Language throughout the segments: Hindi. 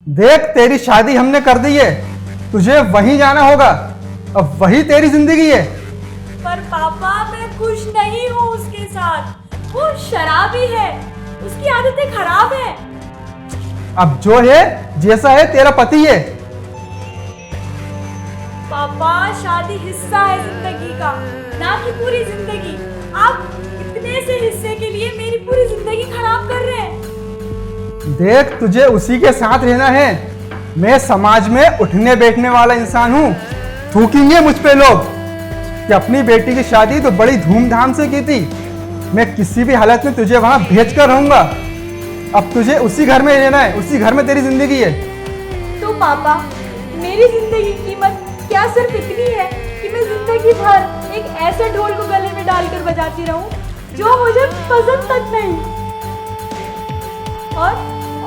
देख, तेरी शादी हमने कर दी है, तुझे वहीं जाना होगा। अब वही तेरी जिंदगी है। पर पापा, मैं खुश नहीं हूँ उसके साथ। वो शराबी है, उसकी आदतें खराब है। अब जो है जैसा है तेरा पति है। पापा, शादी हिस्सा है जिंदगी का, ना कि पूरी जिंदगी। आप इतने से हिस्से के लिए मेरी पूरी जिंदगी खराब कर रहे हैं। देख, तुझे उसी के साथ रहना है। मैं समाज में उठने बैठने वाला इंसान हूँ। थूकेंगे मुझ पे लोग कि अपनी बेटी की शादी तो बड़ी धूमधाम से की थी। मैं किसी भी हालत में तुझे वहां भेज कर रहूंगा। अब तुझे उसी घर में रहना है, उसी घर में तेरी जिंदगी है। तो पापा, मेरी जिंदगी की कीमत क्या सिर्फ इतनी है कि मैं जिंदगी भर एक ऐसे ढोल को गले में डालकर बजाती रहूं जो मुझे पसंद तक नहीं।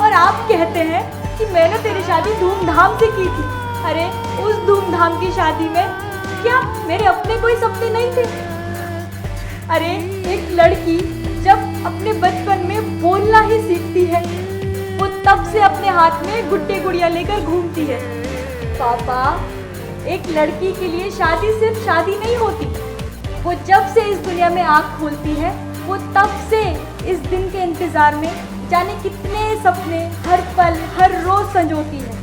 और आप कहते हैं कि मैंने तेरी शादी धूमधाम से की थी। अरे, उस धूमधाम की शादी में क्या मेरे अपने कोई सपने नहीं थे? अरे, एक लड़की जब अपने बचपन में बोलना ही सीखती है, वो तब से अपने हाथ में गुड्डे गुड़िया लेकर घूमती है। पापा, एक लड़की के लिए शादी सिर्फ शादी नहीं होती। वो जब से इस दुनिया में आँख खोलती है, वो तब से इस दिन के इंतजार में जाने कितने सपने हर पल हर रोज संजोती है।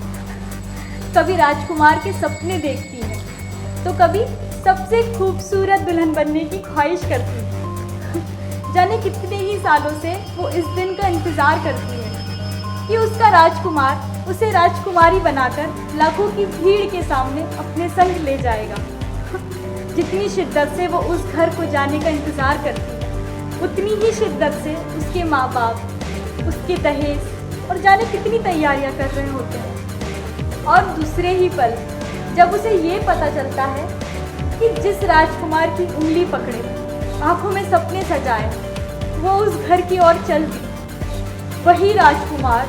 कभी राजकुमार के सपने देखती है, तो कभी सबसे खूबसूरत दुल्हन बनने की ख्वाहिश करती है। जाने कितने ही सालों से वो इस दिन का इंतजार करती है कि उसका राजकुमार उसे राजकुमारी बनाकर लाखों की भीड़ के सामने अपने संग ले जाएगा। जितनी शिद्दत से वो उस घर को जाने का इंतजार करती है, उतनी ही शिद्दत से उसके माँ बाप उसके दहेज और जाने कितनी तैयारियां कर रहे होते हैं। और दूसरे ही पल जब उसे ये पता चलता है कि जिस राजकुमार की उंगली पकड़े, आंखों में सपने सजाए, वो उस घर की ओर चल दी, वही राजकुमार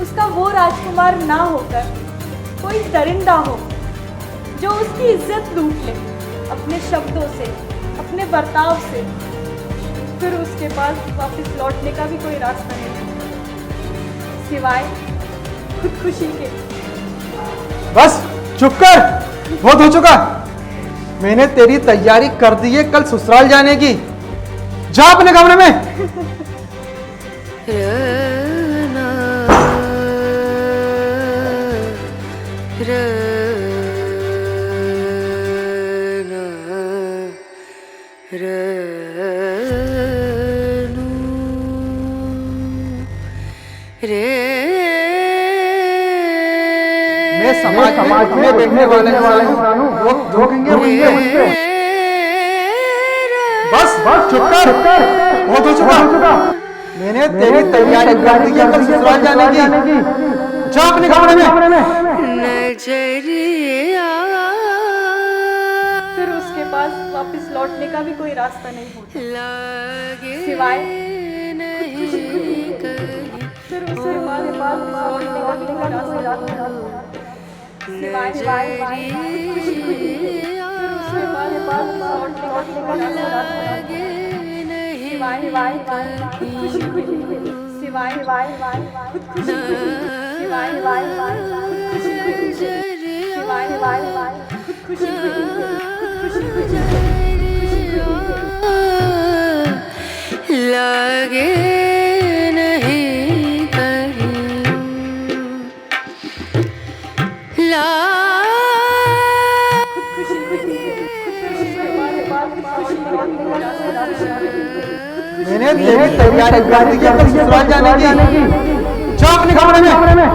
उसका वो राजकुमार ना होकर कोई दरिंदा हो जो उसकी इज्जत लूट ले अपने शब्दों से, अपने बर्ताव से। फिर उसके पास वापस लौटने का भी कोई रास्ता नहीं सिवाय खुदकुशी के। बस चुप कर, बहुत हो चुका। मैंने तेरी तैयारी कर दी है कल ससुराल जाने की। जा अपने कमरे में। मैं समाज में बैठने वाले इंसान हूँ। लोग झोंकेंगे मुझ पे। बस चुप कर, बहुत हो चुका। मैंने तेरी तैयारी कर दी है कल ससुराल जाने की। जा अपने कमरे में। फिर उसके पास वापस लौटने का भी कोई रास्ता नहीं होता सिवाय खुदकुशी के। फिर उसे हमारे पास लौटने का भी कोई रास्ता नहीं होता सिवाय खुदकुशी के। फिर उसे हमारे पास लौटने का भी कोई रास्ता नहीं सिवाय खुदकुशी के। सिवाय खुदकुशी के। सिवाय खुदकुशी के। सिवाय खुदकुशी के। लगे नहीं कहीं मैंने तेरी तैयारी कर दी है कल ससुराल जाने की। जा अपने कमरे में।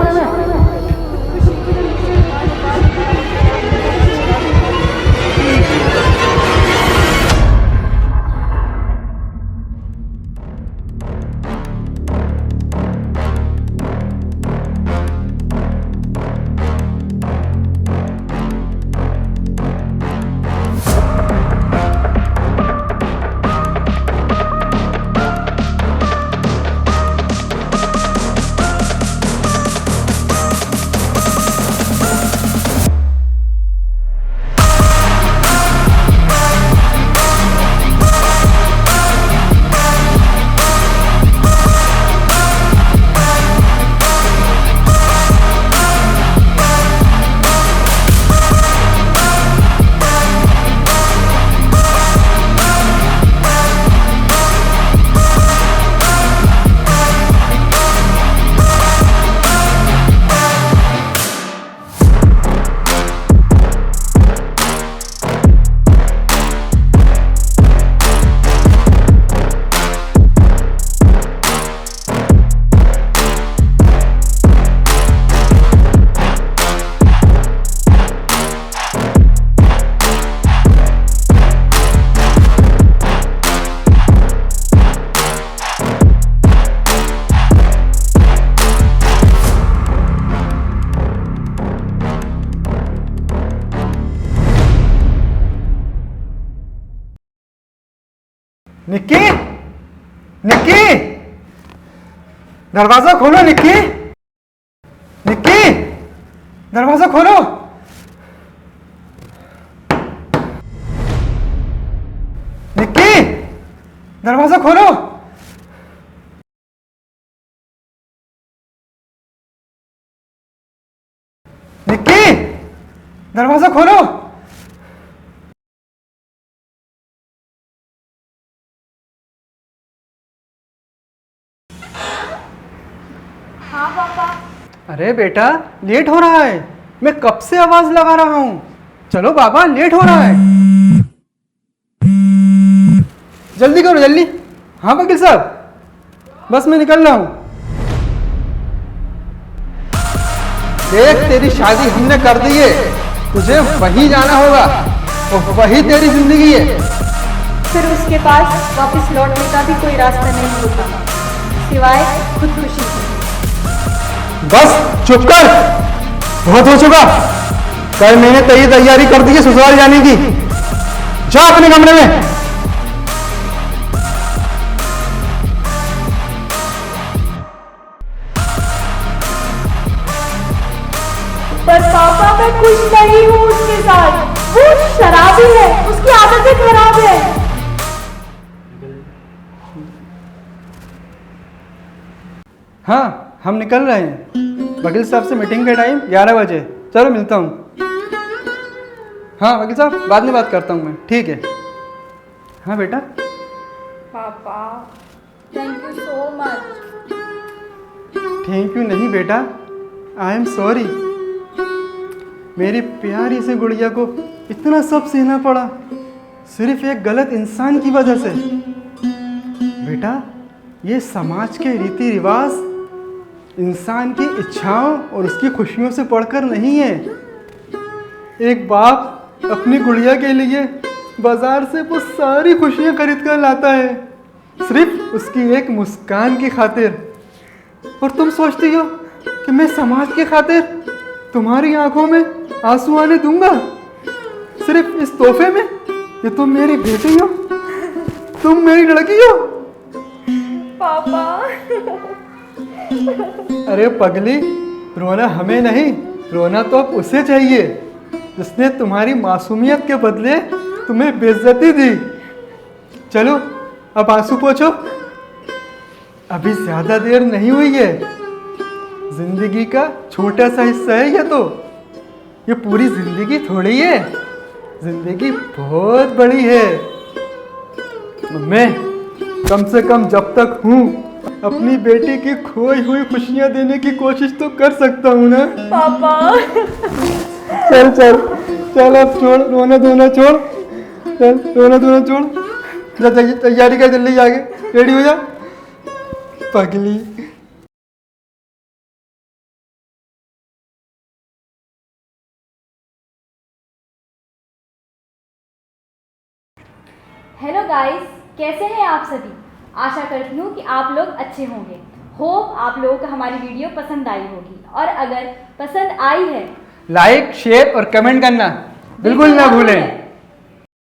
दरवाजा खोलो निक्की, निक्की दरवाजा खोलो। निक्की दरवाजा खोलो। निक्की दरवाजा खोलो। हाँ पापा। अरे बेटा लेट हो रहा है, मैं कब से आवाज लगा रहा हूं। चलो बाबा लेट हो रहा है, जल्दी करो जल्दी। हाँ वकील साहब बस मैं निकल रहा हूं। देख तेरी शादी हमने कर दी है, तुझे वहीं जाना होगा और वही तेरी जिंदगी है। फिर उसके पास वापस लौटने का भी कोई रास्ता नहीं होता सिवाय खुदकुशी के। बस चुप कर, बहुत हो चुका। कल मैंने तैयारी कर दी है ससुराल जाने की, जा अपने कमरे में। पर पापा मैं खुश नहीं हूँ उसके साथ, वो शराबी है, उसकी आदतें खराब है। हाँ हम निकल रहे हैं, वकील साहब से मीटिंग का टाइम 11 बजे। चलो मिलता हूँ। हाँ वकील साहब बाद में बात करता हूँ मैं, ठीक है। हाँ बेटा। पापा thank you so much. Thank you नहीं बेटा, आई एम सॉरी। मेरी प्यारी सी गुड़िया को इतना सब सहना पड़ा सिर्फ एक गलत इंसान की वजह से। बेटा ये समाज के रीति रिवाज इंसान की इच्छाओं और उसकी खुशियों से बढ़कर नहीं है। एक बाप अपनी गुड़िया के लिए बाजार से वो सारी खुशियां खरीद कर लाता है सिर्फ उसकी एक मुस्कान की खातिर, और तुम सोचती हो कि मैं समाज की खातिर तुम्हारी आंखों में आंसू आने दूंगा सिर्फ इस तोहफे में कि तुम मेरी बेटी हो, तुम मेरी लड़की हो। पापा अरे पगली, रोना हमें नहीं, रोना तो अब उसे चाहिए जिसने तुम्हारी मासूमियत के बदले तुम्हें बेइज्जती दी। चलो अब आंसू पोंछो, अभी ज्यादा देर नहीं हुई है। जिंदगी का छोटा सा हिस्सा है ये पूरी जिंदगी थोड़ी है, जिंदगी बहुत बड़ी है। मैं कम से कम जब तक हूँ अपनी बेटी की खोई हुई खुशियाँ देने की कोशिश तो कर सकता हूँ ना। पापा चल चल चल अब छोड़, रोना धोना छोड़, चल रोना धोना छोड़, जा तैयारी कर, जल्दी जाके रेडी हो जा पगली। हेलो गाइस, कैसे हैं आप सभी। आशा करती हूँ कि आप लोग अच्छे होंगे। होप आप लोगों को हमारी वीडियो पसंद आई होगी, और अगर पसंद आई है लाइक शेयर और कमेंट करना बिल्कुल ना भूलें।